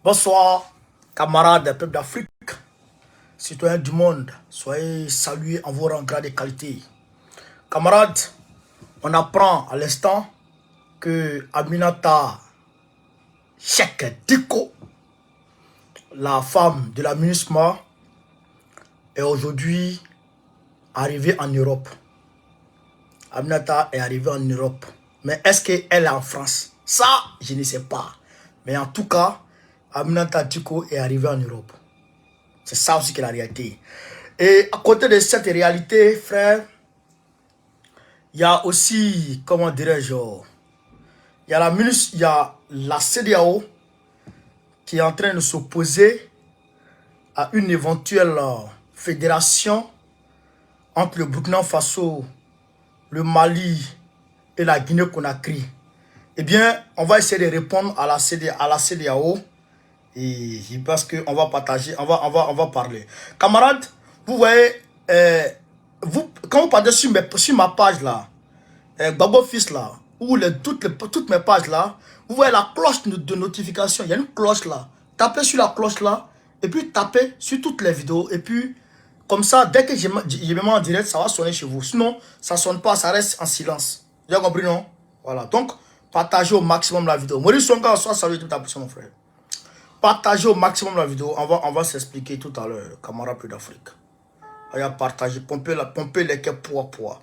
Bonsoir, camarades, peuple d'Afrique, citoyens du monde, soyez salués en vos rangs, grades et qualités. Camarades, on apprend à l'instant que Aminata Cheick Dicko, la femme de la MINUSMA, est aujourd'hui arrivée en Europe. Aminata est arrivée en Europe. Mais est-ce qu'elle est en France? Ça, je ne sais pas. Mais en tout cas, Aminata Dicko est arrivée en Europe. C'est ça aussi qui est la réalité. Et à côté de cette réalité, frère, il y a aussi, comment dirais-je, il y a la CEDEAO qui est en train de s'opposer à une éventuelle fédération entre le Burkina Faso, le Mali et la Guinée-Conakry. Eh bien, on va essayer de répondre à la CEDEAO. Et je pense qu'on va partager, on va parler. Camarades, vous voyez, quand vous partez sur ma page là, Babo Fils là, ou toutes mes pages là, vous voyez la cloche de notification. Il y a une cloche là. Tapez sur la cloche là, et puis tapez sur toutes les vidéos. Et puis, comme ça, dès que je me mets en direct, ça va sonner chez vous. Sinon, ça ne sonne pas, ça reste en silence. Vous avez compris, non? Voilà. Donc, partagez au maximum la vidéo. Maurice Songa, soit salut tout à l'heure, mon frère. Partagez au maximum la vidéo. On va s'expliquer tout à l'heure, camarades d'Afrique. On va partager, pomper les quais poids.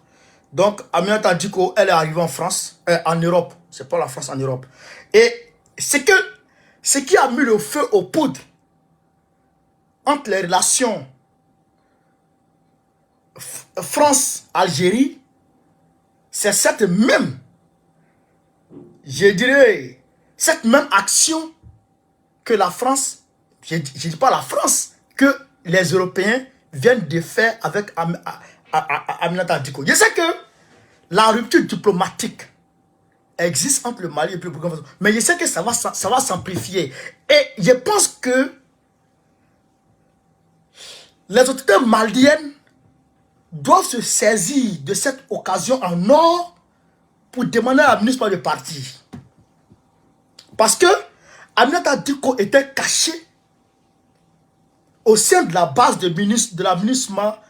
Donc, Aminata Dicko, elle est arrivée en France, en Europe. C'est pas la France, en Europe. Et ce qui a mis le feu aux poudres entre les relations France-Algérie, c'est cette même, je dirais, cette même action que la France, je ne dis pas la France, que les Européens viennent de faire avec Aminata Dicko. Je sais que la rupture diplomatique existe entre le Mali et le Burkina Faso, mais je sais que ça va s'amplifier. Et je pense que les autorités maliennes doivent se saisir de cette occasion en or pour demander à la MINUSMA de partir. Parce que Aminata Dicko était cachée au sein de la base de la MINUSMA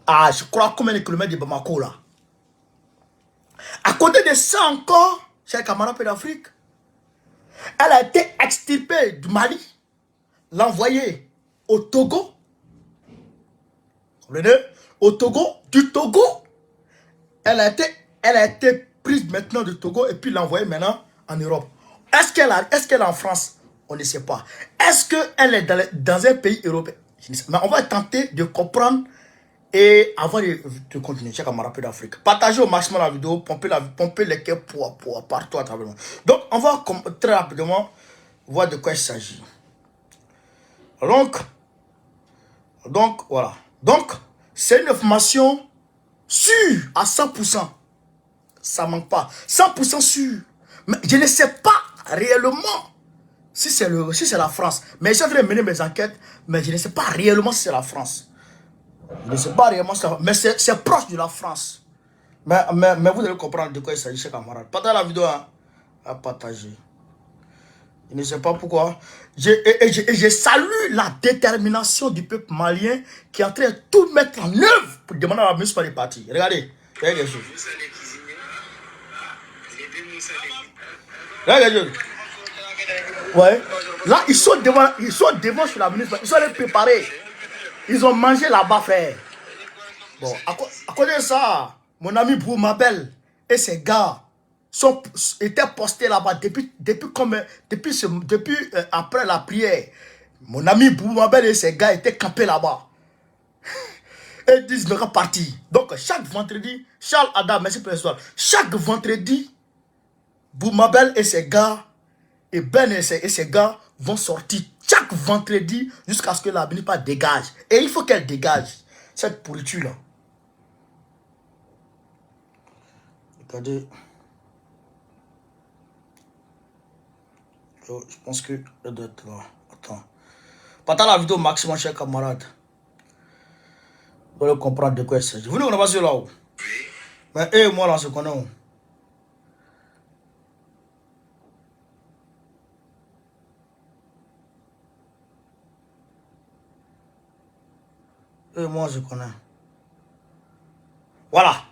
à, je crois, combien de kilomètres de Bamako là. À côté de ça encore, chers camarades d'Afrique, elle a été extirpée du Mali, l'envoyée au Togo. Vous comprenez? Au Togo, du Togo, elle a été prise maintenant du Togo et puis l'envoyée maintenant en Europe. Est-ce qu'elle est en France? On ne sait pas. Est-ce qu'elle est dans un pays européen? Je ne sais pas. Mais on va tenter de comprendre. Et avant de continuer, chers camarades d'Afrique, partagez au maximum la vidéo, pompez les quais partout à travers le monde. Donc, on va très rapidement voir de quoi il s'agit. Donc, voilà. Donc, c'est une information sûre à 100%. Ça ne manque pas. 100% sûr. Mais je ne sais pas réellement si c'est la France. Mais j'ai envie de mener mes enquêtes, mais je ne sais pas réellement si c'est la France. Je ne sais pas réellement ça, mais c'est proche de la France. Mais vous devez comprendre de quoi il s'agit, chers camarades. Partagez la vidéo à partager. Je ne sais pas pourquoi. Je salue la détermination du peuple malien qui est en train de tout mettre en œuvre pour demander à la MINUSMA de partir. Regardez quelque chose. Regardez quelque chose. Ouais. Là, ils sont devant sur la MINUSMA. Ils sont allés préparer. Ils ont mangé là-bas, frère. Bon, à côté de ça, mon ami Boumabel et ses gars étaient postés là-bas depuis après la prière. Mon ami Boumabel et ses gars étaient campés là-bas. Et ils disent, ils sont partis. Donc, chaque vendredi, Charles Adam, merci pour l'histoire. Chaque vendredi, Boumabel et ses gars, et Ben et ses gars vont sortir chaque vendredi jusqu'à ce que la MINUSMA dégage. Et il faut qu'elle dégage cette pourriture-là. Regardez. Je pense que elle doit être là. Attends. Partagez la vidéo au maximum, chers camarades. Vous allez comprendre de quoi il s'agit. Vous ne connaissez pas sur là-haut. Mais moi là, je connais. Moi, je connais. Voilà.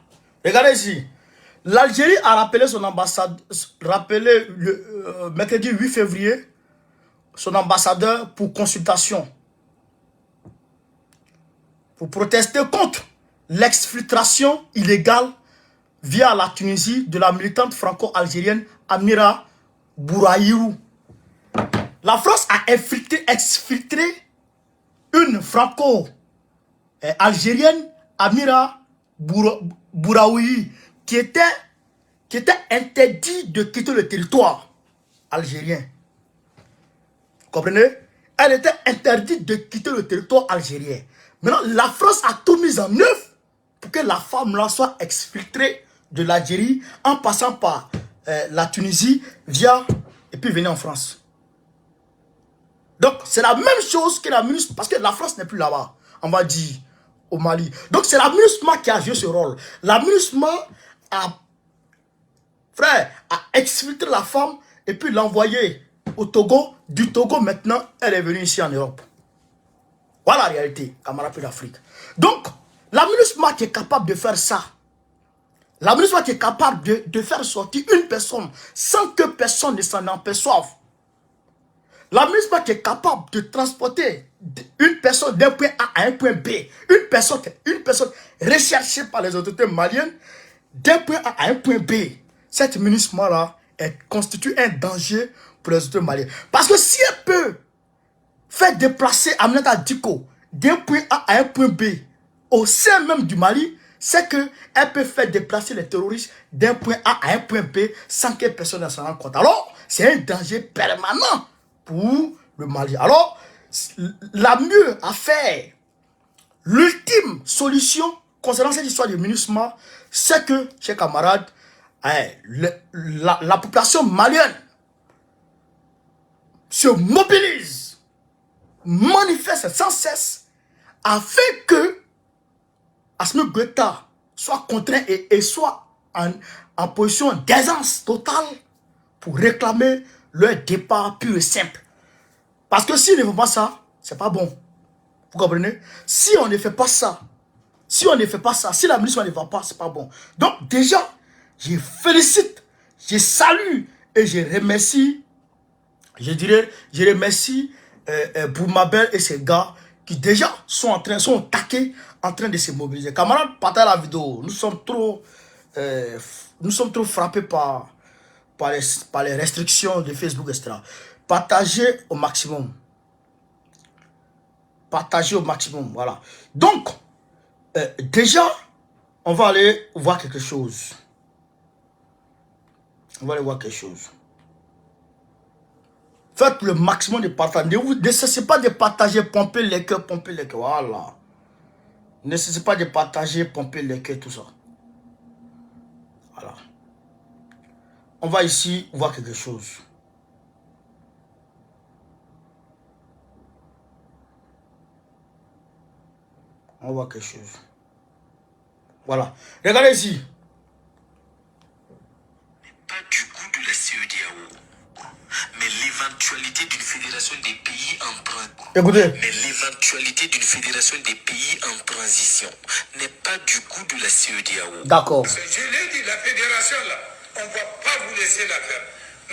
Regardez ici. L'Algérie a rappelé son ambassade, rappelé le mercredi 8 février, son ambassadeur pour consultation. Pour protester contre l'exfiltration illégale via la Tunisie de la militante franco-algérienne Amira Bouraïrou. La France a exfiltré une franco-algérienne, Amira Bouraoui, qui était interdite de quitter le territoire algérien. Vous comprenez? Elle était interdite de quitter le territoire algérien. Maintenant, la France a tout mis en œuvre pour que la femme-là soit exfiltrée de l'Algérie en passant par la Tunisie et puis venir en France. Donc, c'est la même chose que la MINUSMA, parce que la France n'est plus là-bas, on va dire, au Mali. Donc, c'est la MINUSMA qui a joué ce rôle. La MINUSMA a exfiltré la femme et puis l'envoyer au Togo. Du Togo, maintenant, elle est venue ici en Europe. Voilà la réalité, camarades d'Afrique. Donc, la MINUSMA qui est capable de faire ça, la MINUSMA qui est capable de faire sortir une personne sans que personne ne s'en aperçoive, la MINUSMA qui est capable de transporter une personne d'un point A à un point B, une personne recherchée par les autorités maliennes, d'un point A à un point B, cette MINUSMA-là constitue un danger pour les autorités maliennes. Parce que si elle peut faire déplacer Aminata Diko d'un point A à un point B au sein même du Mali, c'est qu'elle peut faire déplacer les terroristes d'un point A à un point B sans que personne ne s'en rende compte. Alors, c'est un danger permanent pour le Mali. Alors, la mieux à faire, l'ultime solution concernant cette histoire de MINUSMA, c'est que, chers camarades, la population malienne se mobilise, manifeste sans cesse, afin que Assimi Goïta soit contraint et soit en position d'aisance totale pour réclamer leur départ pur et simple. Parce que s'ils ne font pas ça, c'est pas bon. Vous comprenez? Si on ne fait pas ça, si la milice ne va pas, c'est pas bon. Donc déjà, je félicite, je salue et je remercie, je remercie Boumabel et ses gars qui déjà sont au taquet, en train de se mobiliser. Camarades, partagez la vidéo. Nous sommes trop frappés par les restrictions de Facebook, etc. Partagez au maximum. Partagez au maximum, voilà. Donc, déjà, on va aller voir quelque chose. Faites le maximum de partage. Ne cessez pas de partager, pomper les cœurs, voilà. Ne cessez pas de partager, pomper les cœurs, tout ça. Voilà. On va ici voir quelque chose. On voit quelque chose. Voilà. Regardez ici. Pas du goût de la CEDEAO, mais l'éventualité d'une fédération des pays en transition. Écoutez. Mais l'éventualité d'une fédération des pays en transition n'est pas du goût de la CEDEAO. D'accord. Je l'ai dit, la fédération là, on ne va pas vous laisser la faire.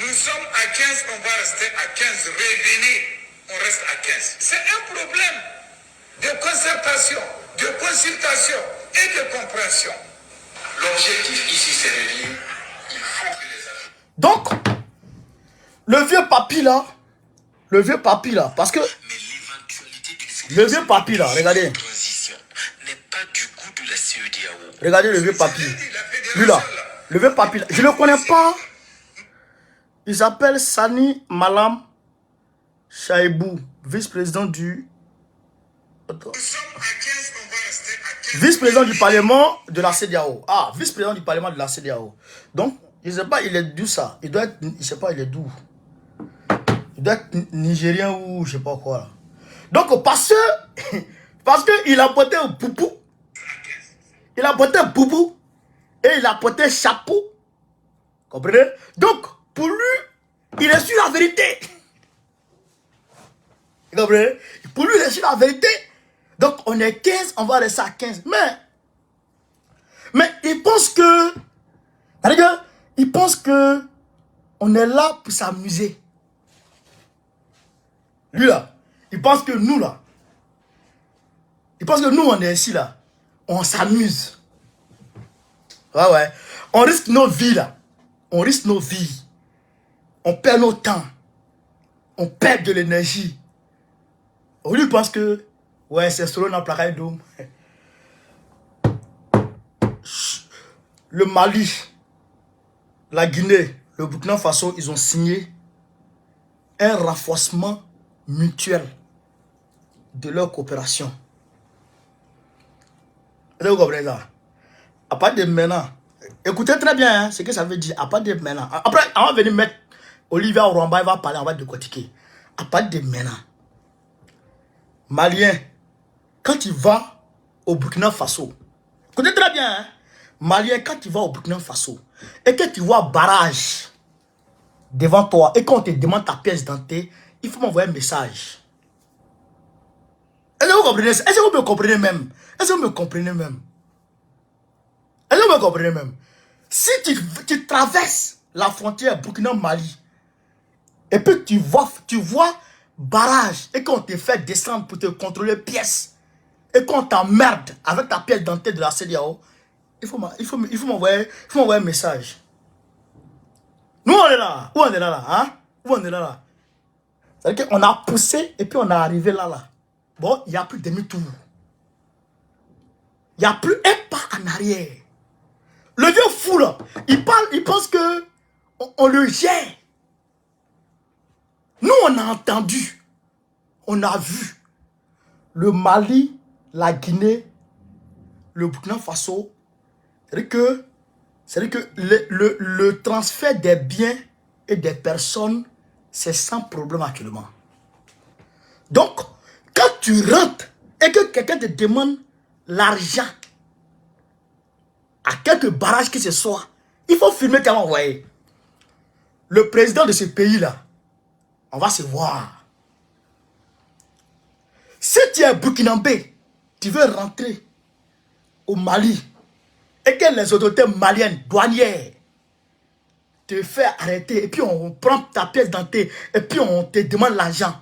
Nous sommes à 15, on va rester à 15. Revenez, on reste à 15. C'est un problème de concertation, de consultation et de compréhension. L'objectif ici, c'est de dire, il faut que les Africains... Donc, le vieux papy là, parce que le vieux papy là, regardez. N'est pas du goût de la CEDEAO. Regardez le vieux papy. Lui là, le vieux papy là. Je ne le connais pas. Il s'appelle Sani Malam Chaibou, vice-président du... Vice-président du Parlement de la CEDEAO. Ah, vice-président du Parlement de la CEDEAO. Donc, je ne sais pas, il est d'où ça. Il doit être, je ne sais pas, il est d'où. Il doit être nigérien ou je ne sais pas quoi. Donc, parce que il a porté un boubou. Il a porté un boubou. Et il a porté un chapeau. Comprenez? Donc, pour lui, il est sur la vérité. Vous comprenez? Pour lui, il est sur la vérité. Donc, on est 15, on va rester à 15. Mais ils pensent que... C'est-à-dire ils pensent que on est là pour s'amuser. Lui là, il pense que nous là, il pense que nous on est ici là, on s'amuse. Ouais. On risque nos vies là. On risque nos vies. On perd nos temps. On perd de l'énergie. On lui pense que, ouais, c'est solo dans le placard d'homme. Le Mali, la Guinée, le Burkina Faso, ils ont signé un renforcement mutuel de leur coopération. Vous comprenez ça? À partir de maintenant, écoutez très bien hein, ce que ça veut dire. À partir de maintenant, après, on va venir mettre Olivier Oramba, il va parler, on va décortiquer. À partir de maintenant, Malien, quand il va au Burkina Faso, écoutez très bien, hein, Malien, quand tu vas au Burkina Faso et que tu vois barrage devant toi et qu'on te demande ta pièce d'identité, il faut m'envoyer un message. Est-ce que vous comprenez? Est-ce que vous me comprenez même? Est-ce que vous me comprenez même? Est-ce que vous me comprenez même? Si tu traverses la frontière Burkina-Mali et puis tu vois barrage et qu'on te fait descendre pour te contrôler pièces et qu'on t'emmerde avec ta pièce d'identité de la CEDEAO, il faut m'envoyer un message. Nous on est là. Où on est là, hein? Où on est là? C'est-à-dire qu'on a poussé et puis on est arrivé là. Bon, il n'y a plus demi-tour. Il n'y a plus un pas en arrière. Le vieux fou là, il parle, il pense que on le gère. Nous on a entendu, on a vu le Mali, la Guinée, le Burkina Faso. C'est-à-dire que le transfert des biens et des personnes, c'est sans problème actuellement. Donc, quand tu rentres et que quelqu'un te demande l'argent à quelques barrages que ce soit, il faut filmer qu'elle va envoyer. Le président de ce pays-là, on va se voir. Si tu es burkinabé, tu veux rentrer au Mali et que les autorités maliennes, douanières, te font arrêter et puis on prend ta pièce d'identité et puis on te demande l'argent,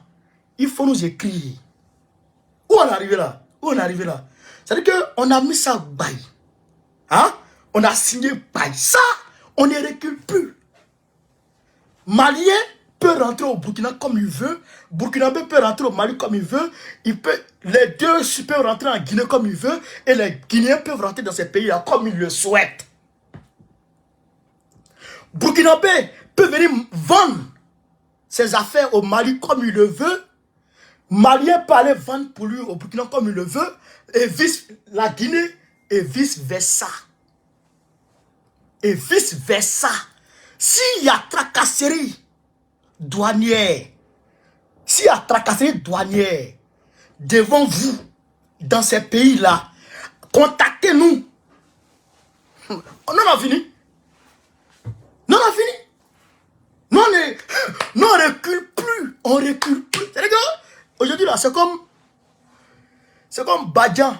il faut nous écrire. Où on est arrivé là? Où on est arrivé là? C'est-à-dire qu'on a mis ça bail. Hein? On a signé bail. Ça, on ne recule plus. Malien peut rentrer au Burkina comme il veut. Burkinabé peut rentrer au Mali comme il veut. Les deux peuvent rentrer en Guinée comme il veut. Et les Guinéens peuvent rentrer dans ces pays-là comme ils le souhaitent. Burkinabé peut venir vendre ses affaires au Mali comme il le veut. Malien peut aller vendre pour lui au Burkina comme il le veut. Et vice la Guinée et vice versa. Et vice versa. S'il y a tracasserie douanière, devant vous, dans ces pays-là, contactez-nous. On en a fini. Non, on a fini. Non, on ne recule plus. On recule plus. C'est-à-dire aujourd'hui, là, c'est comme Badjan.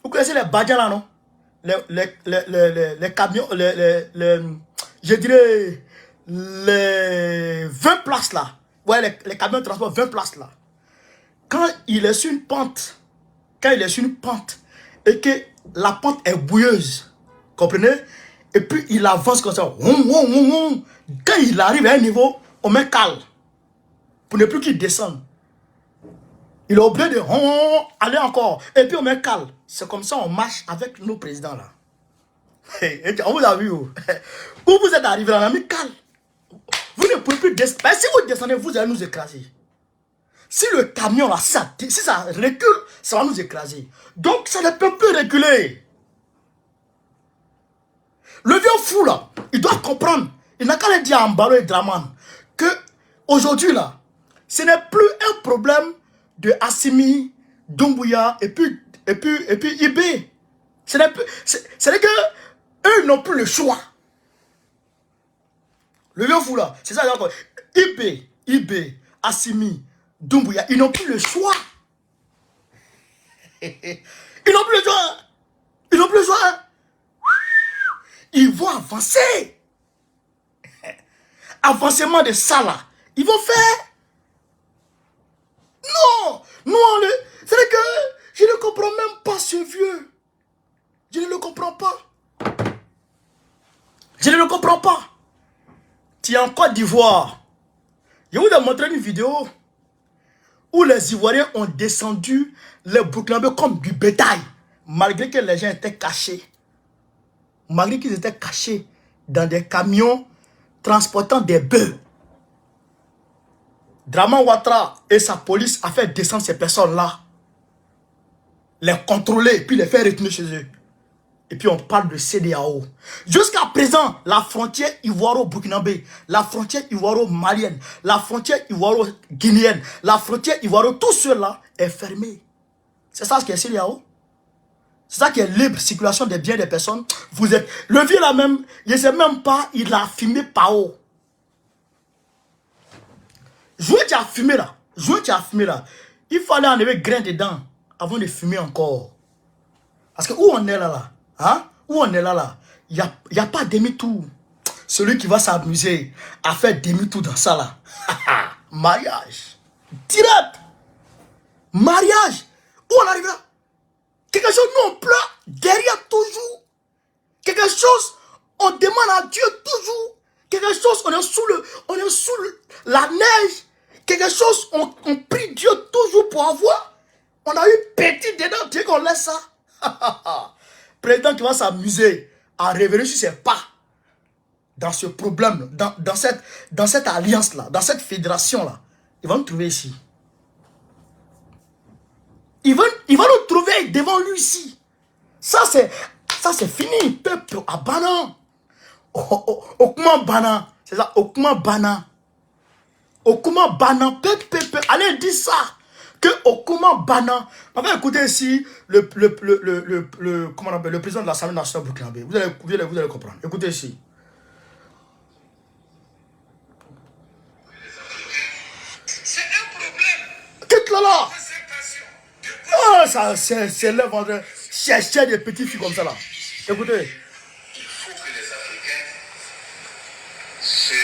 Vous connaissez les Badjan, là, non? Les camions, je dirais, les 20 places, là. Ouais, les camions de transport 20 places, là. Quand il est sur une pente, et que la pente est bouilleuse, comprenez? Et puis il avance comme ça. Quand il arrive à un niveau, on met calme. Pour ne plus qu'il descende. Il est obligé de aller encore. Et puis on met calme. C'est comme ça on marche avec nos présidents là. On vous a vu où? Où vous êtes arrivé là, on a mis calme. Vous ne pouvez plus descendre. Si vous descendez, vous allez nous écraser. Si le camion là, si ça recule, ça va nous écraser. Donc ça ne peut plus reculer. Le vieux fou là, il doit comprendre. Il n'a qu'à le dire à Mbalo et Draman que aujourd'hui là, ce n'est plus un problème de Assimi, Doumbouya et puis Ibé. C'est que eux n'ont plus le choix. Le vieux fou là, c'est ça d'accord. Ibé, Assimi, Doumbouya, ils n'ont plus le choix. Ils n'ont plus besoin. Ils n'ont plus besoin. Ils vont avancer. Avancement de ça là. Ils vont faire. Non. Non, c'est que je ne comprends même pas ce vieux. Je ne le comprends pas. Je ne le comprends pas. Tu es en Côte d'Ivoire. Je vous ai montré une vidéo où les Ivoiriens ont descendu les Burkinabés comme du bétail. Malgré que les gens étaient cachés. Malgré qu'ils étaient cachés dans des camions transportant des bœufs. Draman Ouattara et sa police a fait descendre ces personnes-là. Les contrôler et puis les faire retourner chez eux. Et puis on parle de CEDEAO. Jusqu'à présent, la frontière ivoiro-burkinabé, la frontière ivoiro-malienne, la frontière ivoiro-guinéenne, la frontière ivoiro, tout cela est fermé. C'est ça ce qui est CEDEAO. C'est ça qui est libre circulation des biens des personnes. Vous êtes... Le vieux là même, je ne sais même pas, il a fumé par haut. Jouer tu as fumé là. Jouer tu as fumé là. Il fallait enlever grain dedans avant de fumer encore. Parce que où on est là, hein? Où on est là, il n'y a pas demi-tour. Celui qui va s'amuser à faire demi-tour dans ça là. Mariage. Direct. Mariage. Où on arrive là? Quelque chose, nous on pleure derrière toujours. Quelque chose, on demande à Dieu toujours. Quelque chose, on est sous la neige. Quelque chose, on prie Dieu toujours pour avoir. On a eu petit dedans, Dieu qu'on laisse ça. Président qui va s'amuser à revenir sur ses pas. Dans ce problème, dans cette alliance-là, dans cette fédération-là. Il va nous trouver ici. Il va nous trouver devant lui ici. Ça c'est fini. Peuple à Bana. Okuma Bana. C'est ça, Okuma Bana. Okuma Bana. Peuple. Allez, dis ça. Que Okuma Bana. On va écouter ici comment on appelle, le président de l'Assemblée nationale burkinabé. Vous allez comprendre. Écoutez ici. C'est un problème. Qu'est-ce que là? Concertation. Oh, ça c'est l'œuvre. Chercher des petits filles comme ça là. Écoutez. Il faut que les Africains se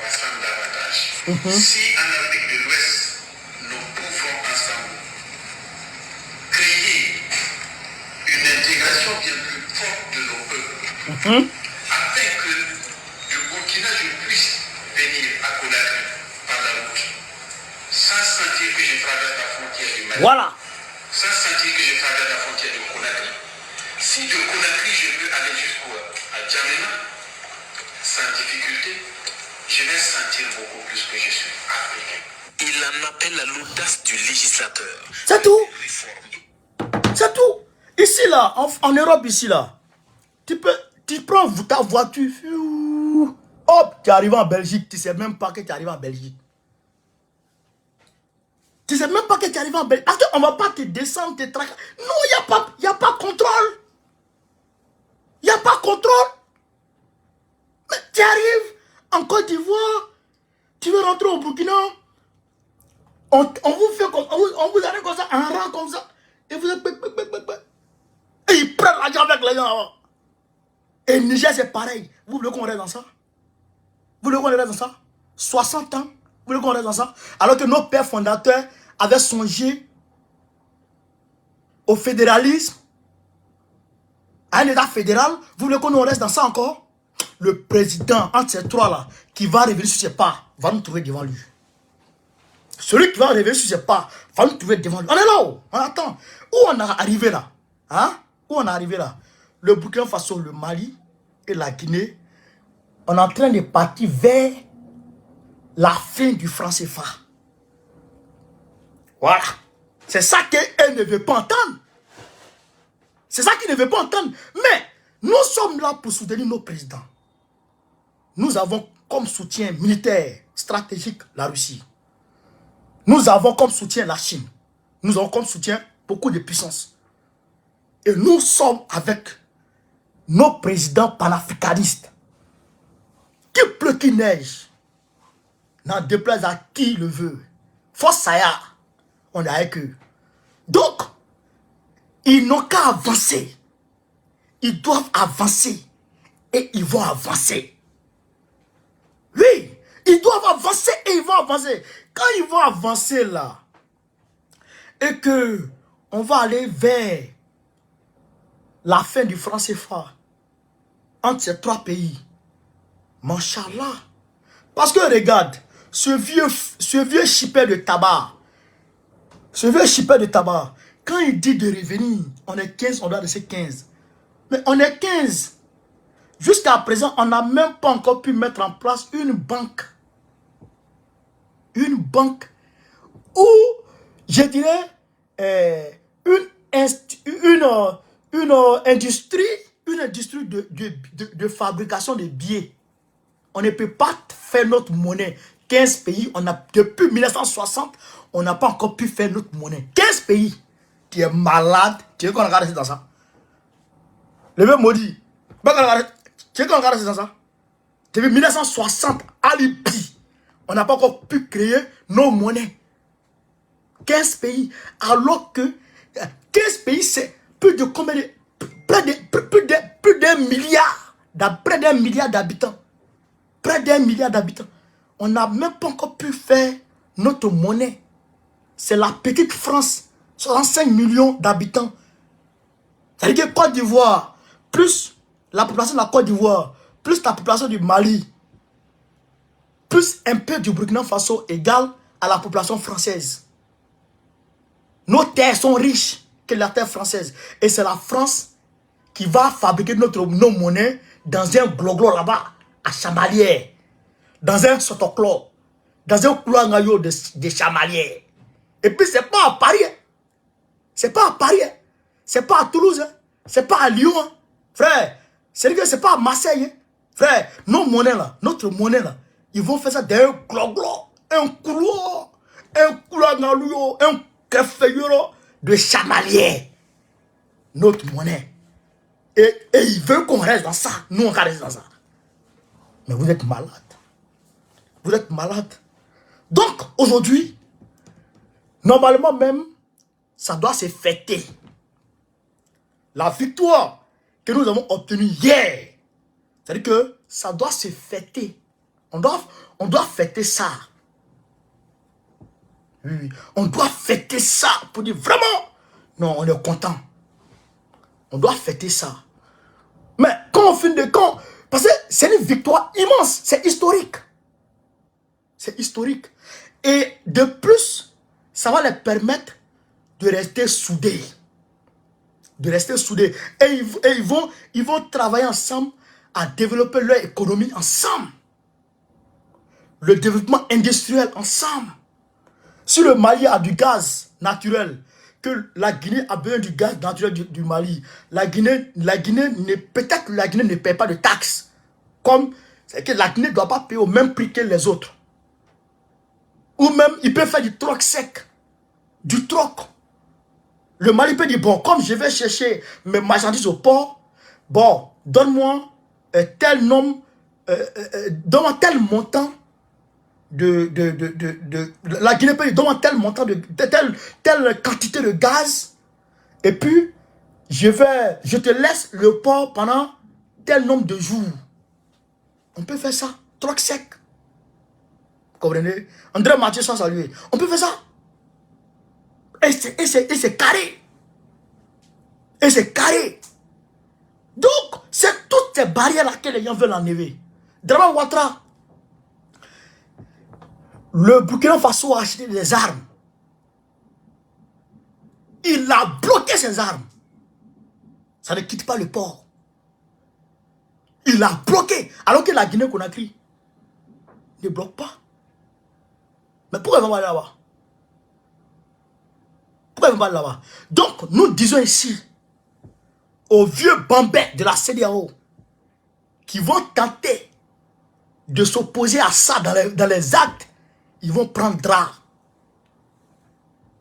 rassemblent davantage. Si en Afrique de l'Ouest, nous pouvons ensemble créer une intégration bien plus forte de nos peuples, afin que du Burkina, je puisse venir à Conakry par la route, sans sentir que je traverse la frontière du Mali. Voilà. Sans sentir que je traverse la frontière de Conakry. Si de Conakry, je peux aller jusqu'à Djamena, sans difficulté, je vais sentir beaucoup plus que je suis africain. Il en appelle à l'audace du législateur. C'est tout. Réforme. C'est tout. Ici là, en Europe ici là, tu prends ta voiture, hop, tu arrives en Belgique, tu ne sais même pas que tu arrives en Belgique. Tu ne sais même pas que tu arrives en Belgique. Parce qu'on ne va pas te descendre, te traquer. Non, il n'y a pas contrôle. Il n'y a pas contrôle. Mais tu arrives en Côte d'Ivoire, tu veux rentrer au Burkina, on vous fait comme, on vous arrête comme ça, en rang comme ça, et vous êtes... Et ils prennent l'argent avec les gens. Et Niger c'est pareil. Vous voulez qu'on reste dans ça? Vous voulez qu'on reste dans ça? 60 ans, vous voulez qu'on reste dans ça? Alors que nos pères fondateurs avaient songé au fédéralisme, à un état fédéral. Vous voulez qu'on reste dans ça encore? Le président, entre ces trois-là, qui va revenir sur ses pas, va nous trouver devant lui. Celui qui va revenir sur ses pas, va nous trouver devant lui. On est là-haut, on attend. Où on est arrivé là? Hein? Où on est arrivé là? Le Burkina Faso, le Mali et la Guinée, on est en train de partir vers la fin du franc CFA. Voilà. C'est ça qu'elle ne veut pas entendre. C'est ça qu'il ne veut pas entendre. Mais nous sommes là pour soutenir nos présidents. Nous avons comme soutien militaire stratégique la Russie. Nous avons comme soutien la Chine. Nous avons comme soutien beaucoup de puissances. Et nous sommes avec nos présidents panafricanistes. Qu'il pleut, qu'il neige, n'en déplaise à qui le veut. Force Saya, on est avec eux. Donc, Ils n'ont qu'à avancer. Ils doivent avancer. Et ils vont avancer. Oui, ils doivent avancer et ils vont avancer. Quand ils vont avancer là, et que on va aller vers la fin du franc CFA entre ces trois pays, Machallah. Parce que regarde, ce vieux chipper de tabac, quand il dit de revenir, on est 15, on doit rester 15. Mais on est 15. Jusqu'à présent, on n'a même pas encore pu mettre en place une banque. Une banque où, je dirais, une industrie de fabrication de billets. On ne peut pas faire notre monnaie. 15 pays, depuis 1960, on n'a pas encore pu faire notre monnaie. 15 pays. Tu es malade. Tu veux qu'on regarde dans ça? Le même maudit. Tu veux qu'on regarde dans ça? Depuis 1960, à l'IPI, on n'a pas encore pu créer nos monnaies. 15 pays. Alors que 15 pays, c'est plus de combien de... Plus d'un milliard. Près d'un milliard d'habitants. Près d'un milliard d'habitants. On n'a même pas encore pu faire notre monnaie. C'est la petite France. 65 millions d'habitants. C'est-à-dire que Côte d'Ivoire, plus la population de la Côte d'Ivoire, plus la population du Mali, plus un peu du Burkina Faso égale à la population française. Nos terres sont riches que la terre française. Et c'est la France qui va fabriquer nos monnaies dans un gloglo là-bas, à Chamalières, dans un sotoclo, dans un couloir de Chamalières. Et puis c'est pas à Paris. C'est pas à Paris. C'est pas à Toulouse. C'est pas à Lyon. Frère, c'est pas à Marseille. Frère, nos monnaies là, notre monnaie là, ils vont faire ça dans un gloglo, un couloir un caféuro de Chamalières. Notre monnaie. Et ils veulent qu'on reste dans ça. Nous, on reste dans ça. Mais vous êtes malade. Vous êtes malade. Donc, aujourd'hui, normalement même, ça doit se fêter. La victoire que nous avons obtenue hier, c'est-à-dire que ça doit se fêter. On doit fêter ça. Oui, on doit fêter ça pour dire vraiment, non, on est content. On doit fêter ça. Mais quand on finit de quand, parce que c'est une victoire immense, c'est historique. C'est historique. Et de plus, ça va les permettre de rester soudés. De rester soudés. Et ils vont travailler ensemble à développer leur économie ensemble. Le développement industriel ensemble. Si le Mali a du gaz naturel, que la Guinée a besoin du gaz naturel du Mali, peut-être que la Guinée ne paie pas de taxes. Comme, c'est que la Guinée ne doit pas payer au même prix que les autres. Ou même, il peut faire du troc sec. Du troc. Le Mali peut dire, bon, comme je vais chercher mes marchandises au port, bon, donne-moi tel nombre, donne-moi tel montant la Guinée peut dire, donne-moi tel montant telle quantité de gaz, et puis je te laisse le port pendant tel nombre de jours. On peut faire ça, troc sec. Vous comprenez? André Mathieu soit salué. On peut faire ça. Et c'est carré. Et c'est carré. Donc, c'est toutes ces barrières-là que les gens veulent enlever. Draman Ouattara, le Burkina Faso a acheté des armes. Il a bloqué ses armes. Ça ne quitte pas le port. Il a bloqué. Alors que la Guinée-Conakry ne bloque pas. Mais pourquoi ils vont aller là-bas? Pourquoi ils vont aller là-bas? Donc, nous disons ici aux vieux bambins de la CEDEAO qui vont tenter de s'opposer à ça dans les actes. Ils vont prendre drap.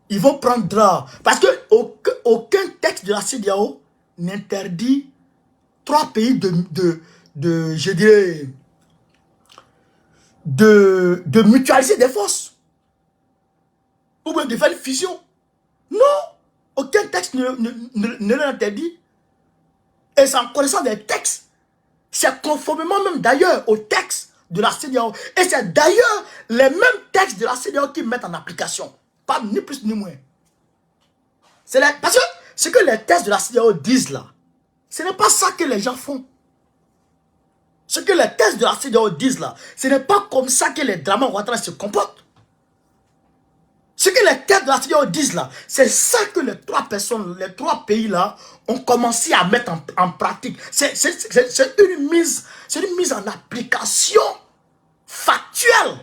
Ils vont prendre drap. Parce que aucun texte de la CEDEAO n'interdit 3 pays je dirais, de mutualiser des forces. Ou bien de faire une fusion. Non. Aucun texte ne l'interdit. Et c'est en connaissant des textes. C'est conformément même d'ailleurs au texte de la CEDEAO. Et c'est d'ailleurs les mêmes textes de la CEDEAO qui mettent en application. Pas ni plus ni moins. Parce que ce que les textes de la CEDEAO disent là, ce n'est pas ça que les gens font. Ce que les textes de la CEDEAO disent là, ce n'est pas comme ça que les Dramane Ouattara se comportent. Ce que les textes de la CEDEAO disent là, c'est ça que les trois pays là ont commencé à mettre en pratique. C'est une mise en application factuelle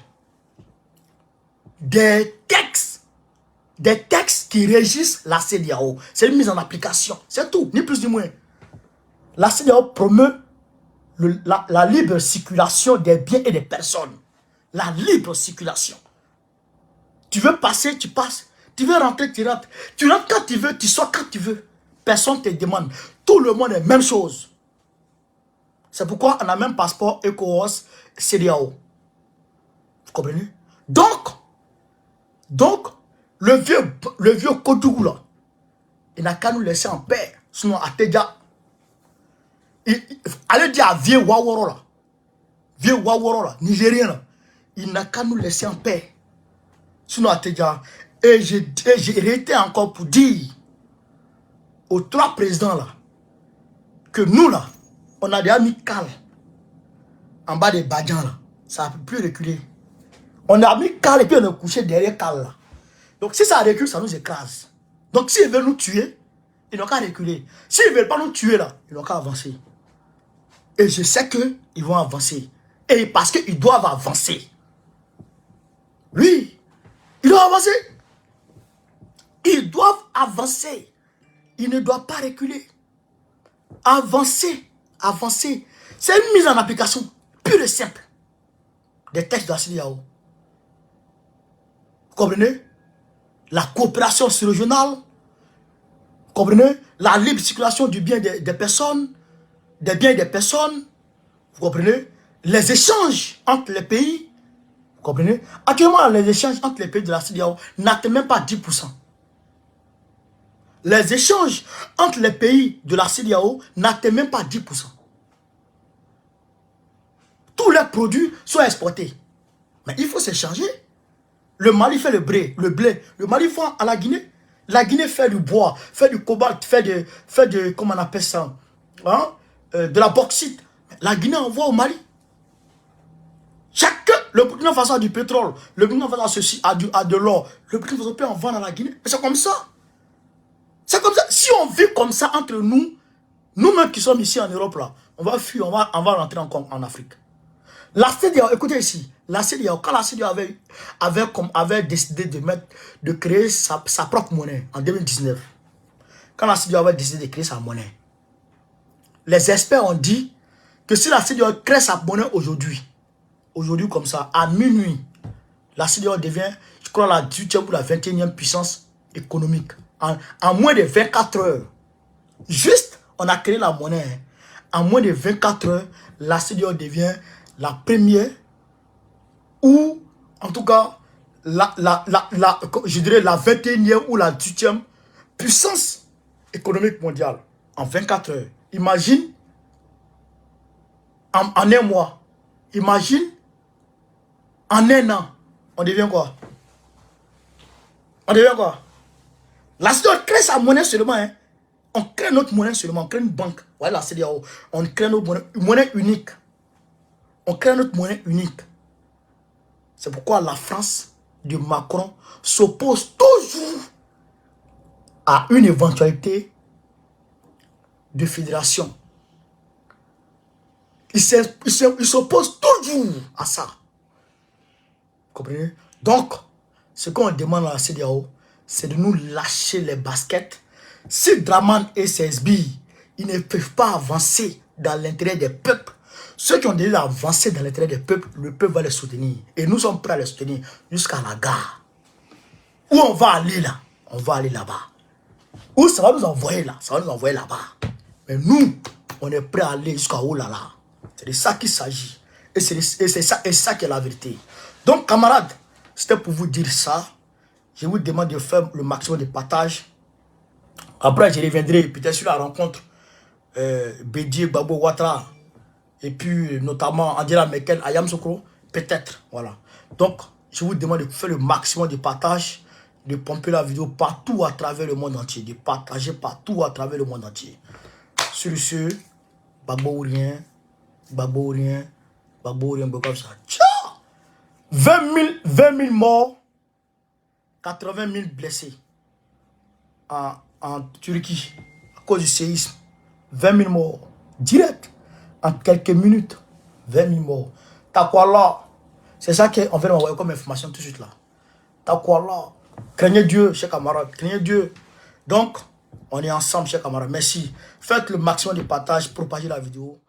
des textes qui régissent la CEDEAO. C'est une mise en application, c'est tout, ni plus ni moins. La CEDEAO promeut la libre circulation des biens et des personnes. La libre circulation. Tu veux passer, tu passes. Tu veux rentrer, tu rentres. Tu rentres quand tu veux, tu sors quand tu veux. Personne ne te demande. Tout le monde est la même chose. C'est pourquoi on a même passeport ECOWAS CEDEAO. Vous comprenez? Donc, le vieux Kodougou là, il n'a qu'à nous laisser en paix. Sinon, à Tedia, allez dire à vieux Waworo là, Nigérien là, il n'a qu'à nous laisser en paix. Sinon, à Tedia, et j'ai été encore pour dire aux trois présidents là, que nous là, on a déjà mis Cal en bas des Badjan là, ça ne peut plus reculer. On a mis Cal et puis on est couché derrière Cal là. Donc si ça recule, ça nous écrase. Donc s'ils veulent nous tuer, ils n'ont qu'à reculer. S'ils ne veulent pas nous tuer là, ils n'ont qu'à avancer. Et je sais qu'ils vont avancer. Et parce qu'ils doivent avancer. Oui, ils doivent avancer. Ils doivent avancer. Ils ne doivent pas reculer. Avancer. Avancer. C'est une mise en application pure et simple des textes de la CEDEAO. Vous comprenez? La coopération régionale. Vous comprenez? La libre circulation du bien des personnes. Des biens et des personnes. Vous comprenez? Les échanges entre les pays. Vous comprenez? Actuellement, les échanges entre les pays de la CEDEAO n'atteignent même pas 10%. Les échanges entre les pays de la CEDEAO n'atteignent même pas 10%. Tous les produits sont exportés. Mais il faut s'échanger. Le Mali fait le blé. Le Mali fait à la Guinée. La Guinée fait du bois, fait du cobalt, fait de comment on appelle ça, hein? De la bauxite. La Guinée envoie au Mali. Le Burkina Faso a du pétrole. Le Burkina Faso a ceci, a de l'or. Le Burkina Faso peut en vendre à la Guinée. Mais c'est comme ça. C'est comme ça. Si on vit comme ça entre nous, nous-mêmes qui sommes ici en Europe, là, on va fuir, on va rentrer en Afrique. La CEDEAO, écoutez ici, la CEDEAO, quand la CEDEAO avait décidé de créer sa propre monnaie en 2019, quand la CEDEAO avait décidé de créer sa monnaie, les experts ont dit que si la CEDEAO crée sa monnaie aujourd'hui comme ça, à minuit, la CEDEAO devient, je crois, la 18e ou la 21e puissance économique. En moins de 24 heures. Juste, on a créé la monnaie. En moins de 24 heures, la CEDEAO devient la première ou, en tout cas, je dirais la 21e ou la 18e puissance économique mondiale. En 24 heures. Imagine, en un mois. Imagine, en un an. On devient quoi? On devient quoi? La CEDEAO crée sa monnaie seulement. Hein. On crée notre monnaie seulement. On crée une banque. Voilà la CEDEAO. On crée notre monnaie unique. On crée notre monnaie unique. C'est pourquoi la France de Macron s'oppose toujours à une éventualité de fédération. Il s'oppose toujours à ça. Vous comprenez? Donc, ce qu'on demande à la CEDEAO, c'est de nous lâcher les baskets. Si Dramane et CSB, ils ne peuvent pas avancer dans l'intérêt des peuples, ceux qui ont déjà avancé dans l'intérêt des peuples, le peuple va les soutenir. Et nous sommes prêts à les soutenir jusqu'à la gare. Où on va aller là? On va aller là-bas. Où ça va nous envoyer là? Ça va nous envoyer là-bas. Mais nous, on est prêts à aller jusqu'à où là là? C'est de ça qu'il s'agit. Et c'est ça qui est la vérité. Donc, camarades, c'était pour vous dire ça. Je vous demande de faire le maximum de partage. Après, je reviendrai peut-être sur la rencontre Bédié, Gbagbo, Ouattara, et puis notamment Angela Merkel, Ayam Sokro, peut-être. Voilà. Donc, je vous demande de faire le maximum de partage, de pomper la vidéo partout à travers le monde entier, de partager partout à travers le monde entier. Sur ce, Gbagbo ou rien, Gbagbo ou rien, Gbagbo ou rien, Gbagbo ça. Ciao! 20 000 morts, 80 000 blessés en Turquie à cause du séisme. 20 000 morts, direct, en quelques minutes. 20 000 morts. T'as quoi là? C'est ça qu'on vient m'envoyer comme information tout de suite là. T'as quoi là? Craignez Dieu, chers camarades, craignez Dieu. Donc, on est ensemble, chers camarades. Merci. Faites le maximum de partage, propagez la vidéo.